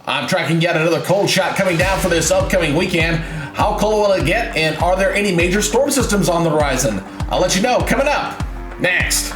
I'm tracking yet another cold shot coming down for this upcoming weekend. How cold will it get, and are there any major storm systems on the horizon? I'll let you know coming up next.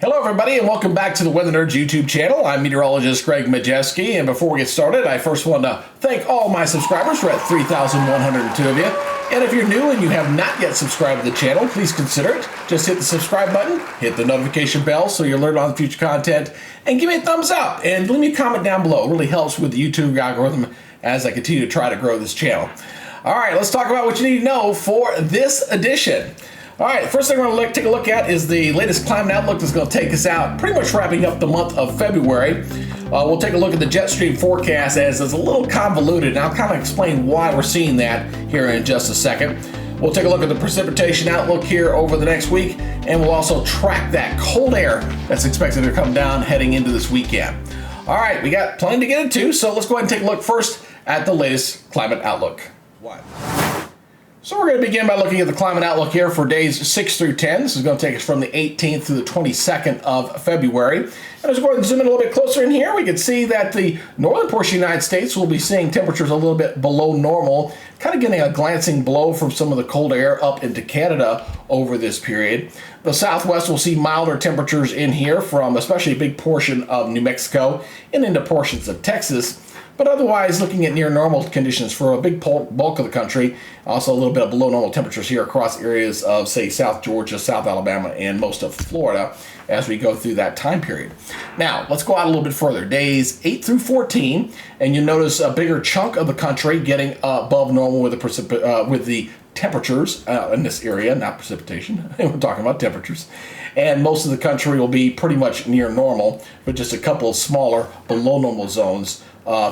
Hello everybody, and welcome back to the Weather Nerds YouTube channel. I'm meteorologist Greg Majeski, and before we get started, I first want to thank all my subscribers. We're at 3,102 of you. And if you're new and you have not yet subscribed to the channel, please consider it. Just hit the subscribe button, hit the notification bell so you're alerted on future content, and give me a thumbs up, and leave me a comment down below. It really helps with the YouTube algorithm as I continue to try to grow this channel. All right, let's talk about what you need to know for this edition. All right, first thing we're going to take a look at is the latest climate outlook that's going to take us out, pretty much wrapping up the month of February. We'll take a look at the Jetstream Forecast as it's a little convoluted, and I'll kind of explain why we're seeing that here in just a second. We'll take a look at the precipitation outlook here over the next week, and we'll also track that cold air that's expected to come down heading into this weekend. All right, we got plenty to get into, so let's go ahead and take a look first at the latest climate outlook. So we're going to begin by looking at the climate outlook here for days 6 through 10. This is going to take us from the 18th to the 22nd of February. And as we go ahead and zoom in a little bit closer in here, we can see that the northern portion of the United States will be seeing temperatures a little bit below normal, kind of getting a glancing blow from some of the cold air up into Canada over this period. The southwest will see milder temperatures in here from especially a big portion of New Mexico and into portions of Texas. But otherwise, looking at near normal conditions for a big bulk of the country. Also a little bit of below normal temperatures here across areas of, say, South Georgia, South Alabama, and most of Florida as we go through that time period. Now, let's go out a little bit further. Days 8 through 14, and you'll notice a bigger chunk of the country getting above normal with the temperatures in this area, not precipitation. We're talking about temperatures. And most of the country will be pretty much near normal, but just a couple of smaller below normal zones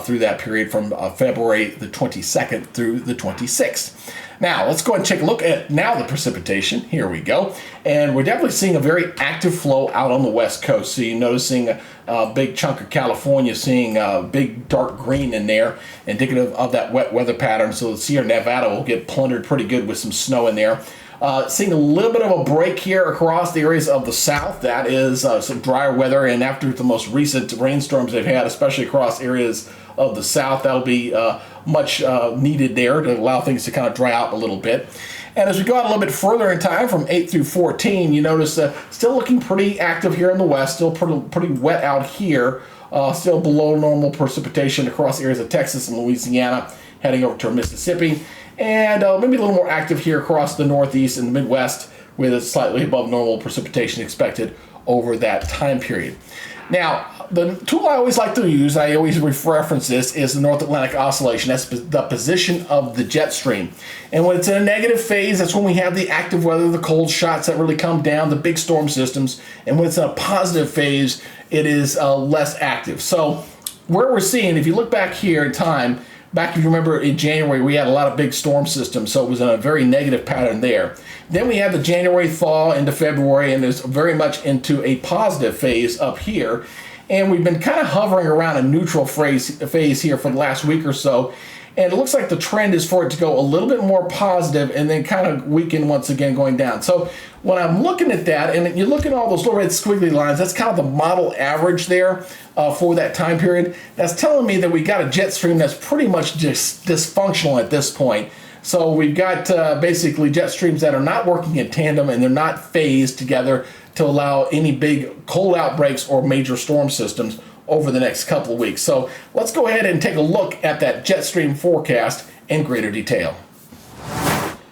through that period from February the 22nd through the 26th. Now, let's go ahead and take a look at now the precipitation. Here we go. And we're definitely seeing a very active flow out on the west coast. So you're noticing a big chunk of California, seeing a big dark green in there, indicative of that wet weather pattern. So the Sierra Nevada will get plundered pretty good with some snow in there. Seeing a little bit of a break here across the areas of the south. That is some drier weather, and after the most recent rainstorms they've had, especially across areas of the south, that'll be much needed there to allow things to kind of dry out a little bit. And as we go out a little bit further in time, from 8 through 14, you notice still looking pretty active here in the west, still pretty wet out here, still below normal precipitation across areas of Texas and Louisiana, heading over to Mississippi. And maybe a little more active here across the Northeast and the Midwest with a slightly above normal precipitation expected over that time period. Now, the tool I always like to use, I always reference this, is the North Atlantic Oscillation. That's the position of the jet stream. And when it's in a negative phase, that's when we have the active weather, the cold shots that really come down, the big storm systems. And when it's in a positive phase, it is less active. So where we're seeing, if you look back here in time, back, if you remember, in January, we had a lot of big storm systems, so it was in a very negative pattern there. Then we had the January thaw into February, and it's very much into a positive phase up here. And we've been kind of hovering around a neutral phase here for the last week or so. And it looks like the trend is for it to go a little bit more positive and then kind of weaken once again going down. So when I'm looking at that, and you look at all those little red squiggly lines, that's kind of the model average there for that time period. That's telling me that we got a jet stream that's pretty much just dysfunctional at this point. So we've got basically jet streams that are not working in tandem, and they're not phased together to allow any big cold outbreaks or major storm systems over the next couple of weeks. So let's go ahead and take a look at that Jetstream forecast in greater detail.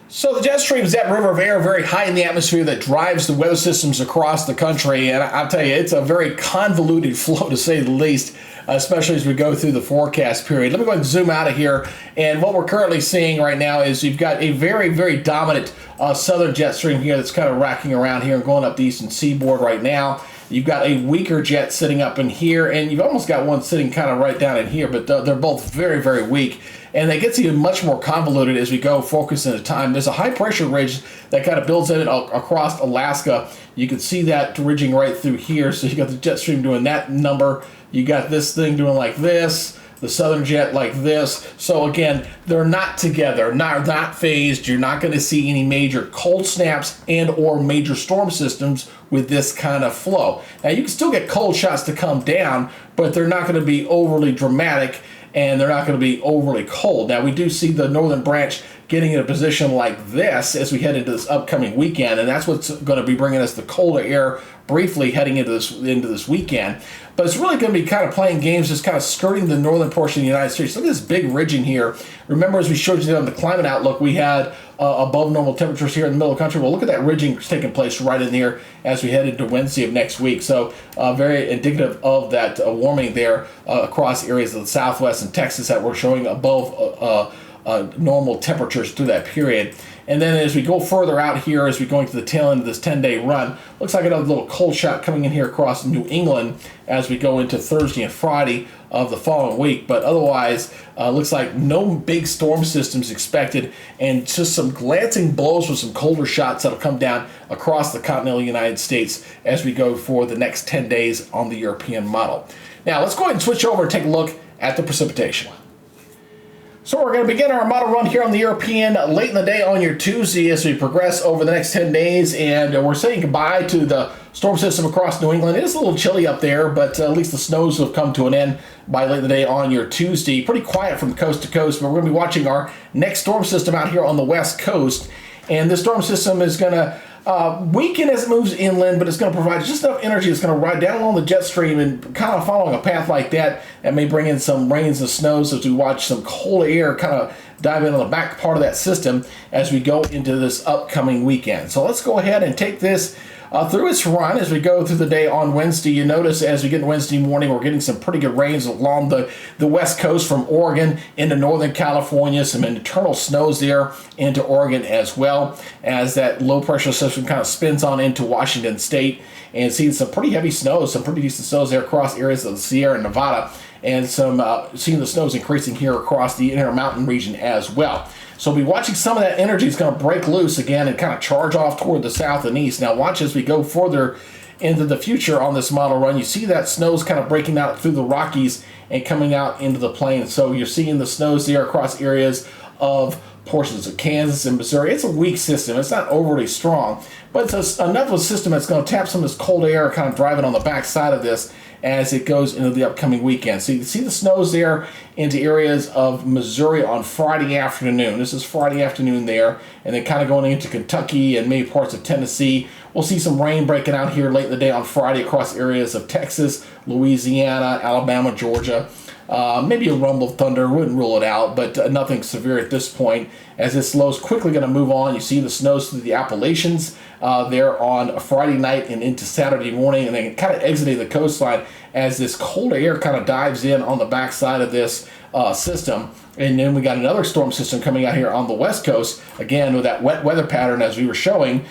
So the jet stream is that river of air very high in the atmosphere that drives the weather systems across the country. And I'll tell you, it's a very convoluted flow, to say the least, especially as we go through the forecast period. Let me go ahead and zoom out of here. And what we're currently seeing right now is you've got a very, very dominant southern jet stream here that's kind of racking around here and going up the eastern seaboard right now. You've got a weaker jet sitting up in here, and you've almost got one sitting kind of right down in here, but they're both very, very weak. And it gets even much more convoluted as we go focus into time. There's a high pressure ridge that kind of builds in across Alaska. You can see that ridging right through here. So you got the jet stream doing that number. You got this thing doing like this. the southern jet like this. So again, they're not together, not phased. You're not going to see any major cold snaps and or major storm systems with this kind of flow. Now you can still get cold shots to come down, but they're not going to be overly dramatic and they're not going to be overly cold. Now we do see the northern branch getting in a position like this as we head into this upcoming weekend, and that's what's going to be bringing us the colder air briefly heading into this weekend. But it's really going to be kind of playing games, just kind of skirting the northern portion of the United States. Look at this big ridging here. Remember, as we showed you on the climate outlook, we had above normal temperatures here in the middle of the country. Well, look at that ridging taking place right in here as we head into Wednesday of next week. So very indicative of that warming there across areas of the Southwest and Texas that we're showing above normal temperatures through that period. And then as we go further out here, as we go into the tail end of this 10-day run, looks like another little cold shot coming in here across New England as we go into Thursday and Friday of the following week. But otherwise, looks like no big storm systems expected, and just some glancing blows with some colder shots that'll come down across the continental United States as we go for the next 10 days on the European model. Now, let's go ahead and switch over and take a look at the precipitation. So we're going to begin our model run here on the European late in the day on your Tuesday as we progress over the next 10 days. And we're saying goodbye to the storm system across New England. It is a little chilly up there, but at least the snows have come to an end by late in the day on your Tuesday. Pretty quiet from coast to coast, but we're going to be watching our next storm system out here on the West Coast. And this storm system is going to weaken as it moves inland, but it's going to provide just enough energy that's going to ride down along the jet stream and kind of following a path like that may bring in some rains and snows as we watch some cold air kind of dive in on the back part of that system as we go into this upcoming weekend. So let's go ahead and take this through its run as we go through the day on Wednesday. You notice as we get Wednesday morning, we're getting some pretty good rains along the west coast from Oregon into northern California, some internal snows there into Oregon as well as that low pressure system kind of spins on into Washington State, and seeing some pretty heavy snows, some pretty decent snows there across areas of the Sierra Nevada, and some seeing the snows increasing here across the Intermountain region as well. So we'll be watching some of that energy is going to break loose again and kind of charge off toward the south and east. Now watch as we go further into the future on this model run. You see that snow's kind of breaking out through the Rockies and coming out into the plains. So you're seeing the snows there across areas of portions of Kansas and Missouri. It's a weak system. It's not overly strong, but it's enough of a system that's going to tap some of this cold air, kind of driving on the back side of this as it goes into the upcoming weekend. So you can see the snows there into areas of Missouri on Friday afternoon. This is Friday afternoon there, and then kind of going into Kentucky and maybe parts of Tennessee. We'll see some rain breaking out here late in the day on Friday across areas of Texas, Louisiana, Alabama, Georgia. Maybe a rumble of thunder, wouldn't rule it out, but nothing severe at this point. As this low is quickly going to move on, you see the snows through the Appalachians there on a Friday night and into Saturday morning, and then kind of exiting the coastline as this cold air kind of dives in on the backside of this system. And then we got another storm system coming out here on the West Coast, again with that wet weather pattern as we were showing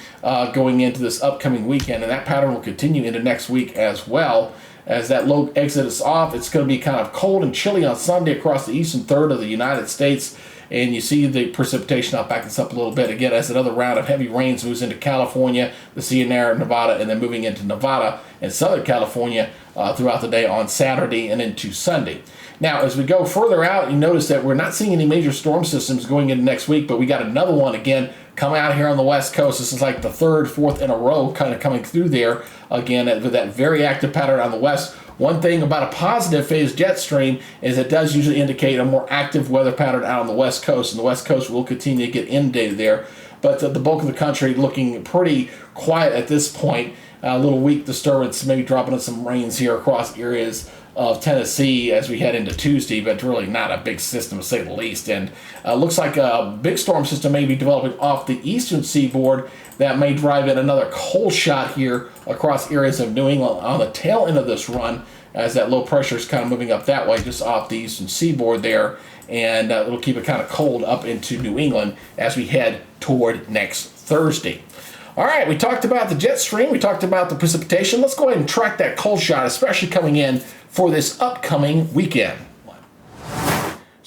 going into this upcoming weekend, and that pattern will continue into next week as well. As that low exits off, it's going to be kind of cold and chilly on Sunday across the eastern third of the United States. And you see the precipitation, I'll back this up a little bit again as another round of heavy rains moves into California, the Sierra Nevada, and then moving into Nevada and Southern California throughout the day on Saturday and into Sunday. Now, as we go further out, you notice that we're not seeing any major storm systems going into next week, but we got another one again coming out here on the West Coast. This is like the third, fourth in a row kind of coming through there again with that very active pattern on the west. One thing about a positive phase jet stream is it does usually indicate a more active weather pattern out on the West Coast, and the West Coast will continue to get inundated there. But the bulk of the country looking pretty quiet at this point. A little weak disturbance, maybe dropping in some rains here across areas of Tennessee as we head into Tuesday, but really not a big system to say the least. And looks like a big storm system may be developing off the eastern seaboard that may drive in another cold shot here across areas of New England on the tail end of this run as that low pressure is kind of moving up that way just off the eastern seaboard there. And it'll keep it kind of cold up into New England as we head toward next Thursday. All right, we talked about the jet stream. We talked about the precipitation. Let's go ahead and track that cold shot, especially coming in for this upcoming weekend.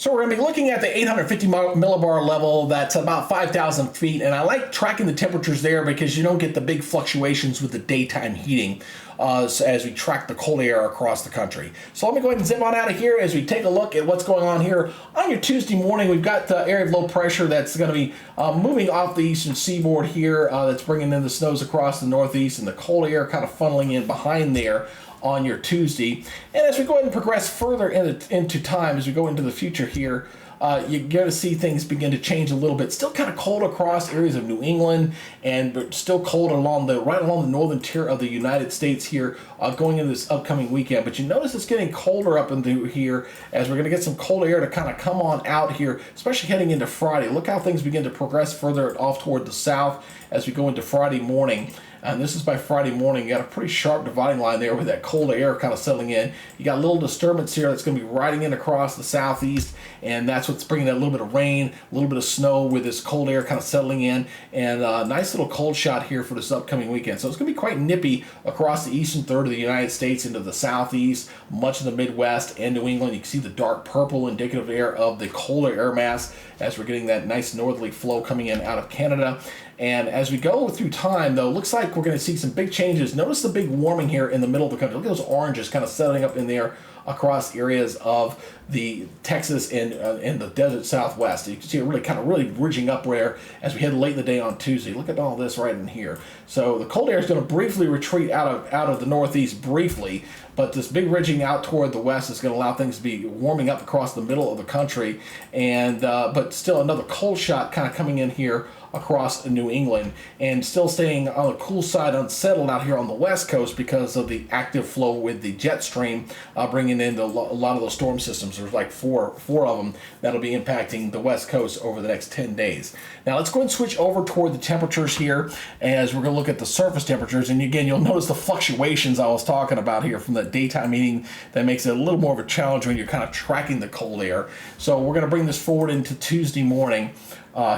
So we're going to be looking at the 850 millibar level. That's about 5,000 feet. And I like tracking the temperatures there because you don't get the big fluctuations with the daytime heating as we track the cold air across the country. So let me go ahead and zip on out of here as we take a look at what's going on here. On your Tuesday morning, we've got the area of low pressure that's going to be moving off the eastern seaboard here. That's bringing in the snows across the northeast and the cold air kind of funneling in behind there on your Tuesday. And as we go ahead and progress further into time, as we go into the future here, you're going to see things begin to change a little bit. Still kind of cold across areas of New England, but still cold right along the northern tier of the United States here, going into this upcoming weekend. But you notice it's getting colder up into here as we're going to get some cold air to kind of come on out here, especially heading into Friday. Look how things begin to progress further off toward the south as we go into Friday morning. And this is by Friday morning. You got a pretty sharp dividing line there with that cold air kind of settling in. You got a little disturbance here that's going to be riding in across the southeast, and that's what's bringing that little bit of rain, a little bit of snow with this cold air kind of settling in, and a nice little cold shot here for this upcoming weekend. So it's going to be quite nippy across the eastern third of the United States into the southeast, much of the Midwest, and New England. You can see the dark purple indicative air of the colder air mass as we're getting that nice northerly flow coming in out of Canada. And as we go through time, though, looks like we're going to see some big changes. Notice the big warming here in the middle of the country. Look at those oranges kind of settling up in there across areas of the Texas and the desert Southwest. You can see it really ridging up there as we head late in the day on Tuesday. Look at all this right in here. So the cold air is going to briefly retreat out of the northeast briefly, but this big ridging out toward the west is going to allow things to be warming up across the middle of the country, and but still another cold shot kind of coming in here across New England, and still staying on the cool side, unsettled out here on the west coast because of the active flow with the jet stream bringing in a lot of those storm systems. There's like four of them that'll be impacting the west coast over the next 10 days. Now let's go ahead and switch over toward the temperatures here as we're going to look at the surface temperatures. And again, you'll notice the fluctuations I was talking about here from the daytime heating that makes it a little more of a challenge when you're kind of tracking the cold air. So we're going to bring this forward into Tuesday morning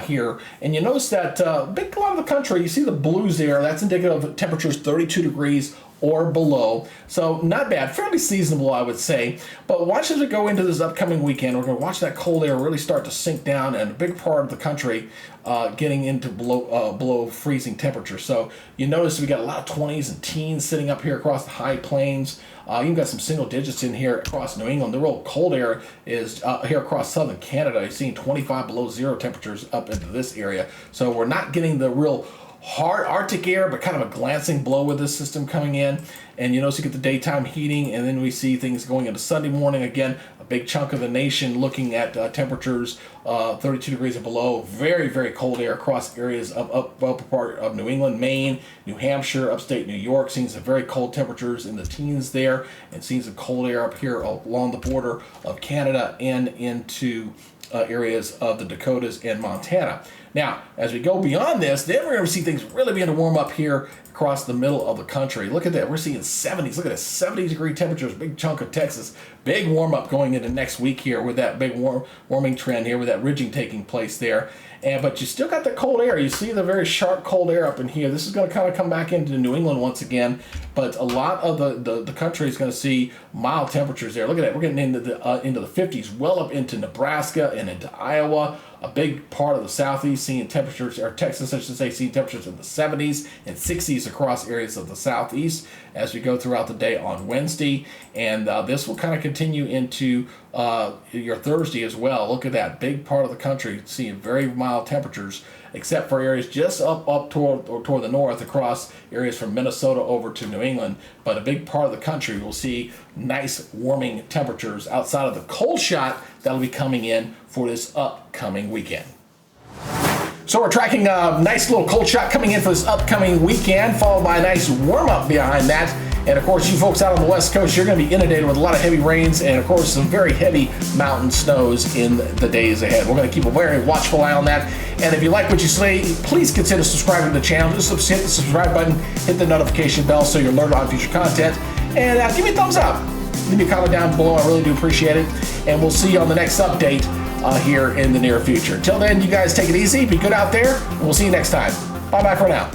here, and you notice that big lot of the country, you see the blues there, that's indicative of temperatures 32 degrees or below, so not bad, fairly seasonable I would say. But watch as we go into this upcoming weekend, we're going to watch that cold air really start to sink down, and a big part of the country getting into below freezing temperatures. So you notice we got a lot of 20s and teens sitting up here across the high plains. You've got some single digits in here across New England. The real cold air is here across southern Canada. You're seeing 25 below zero temperatures up into this area. So we're not getting the real hard Arctic air, but kind of a glancing blow with this system coming in. And you notice you get the daytime heating, and then we see things going into Sunday morning. Again, a big chunk of the nation looking at temperatures 32 degrees or below. Very, very cold air across areas of upper part of New England, Maine, New Hampshire, upstate New York. Seeing some very cold temperatures in the teens there, and seeing some cold air up here along the border of Canada and into areas of the Dakotas and Montana. Now, as we go beyond this, then we're going to see things really begin to warm up here across the middle of the country. Look at that. We're seeing 70s. Look at that, 70-degree temperatures, big chunk of Texas. Big warm up going into next week here with that big warming trend here with that ridging taking place there. But you still got the cold air. You see the very sharp cold air up in here. This is going to kind of come back into New England once again. But a lot of the country is going to see mild temperatures there. Look at that. We're getting into the 50s, well up into Nebraska and into Iowa. A big part of the southeast seeing temperatures, or Texas, I should say, seeing temperatures in the 70s and 60s across areas of the southeast as we go throughout the day on Wednesday. And this will kind of continue into your Thursday as well. Look at that. Big part of the country seeing very mild temperatures, except for areas just up toward the north across areas from Minnesota over to New England. But a big part of the country will see nice warming temperatures outside of the cold shot that'll be coming in for this upcoming weekend. So we're tracking a nice little cold shot coming in for this upcoming weekend, followed by a nice warm up behind that. And of course, you folks out on the West Coast, you're going to be inundated with a lot of heavy rains and of course some very heavy mountain snows in the days ahead. We're going to keep a very watchful eye on that. And if you like what you see, please consider subscribing to the channel. Just hit the subscribe button, hit the notification bell so you're alerted on future content. And give me a thumbs up. Leave me a comment down below. I really do appreciate it. And we'll see you on the next update here in the near future. Till then, you guys take it easy. Be good out there. And we'll see you next time. Bye-bye for now.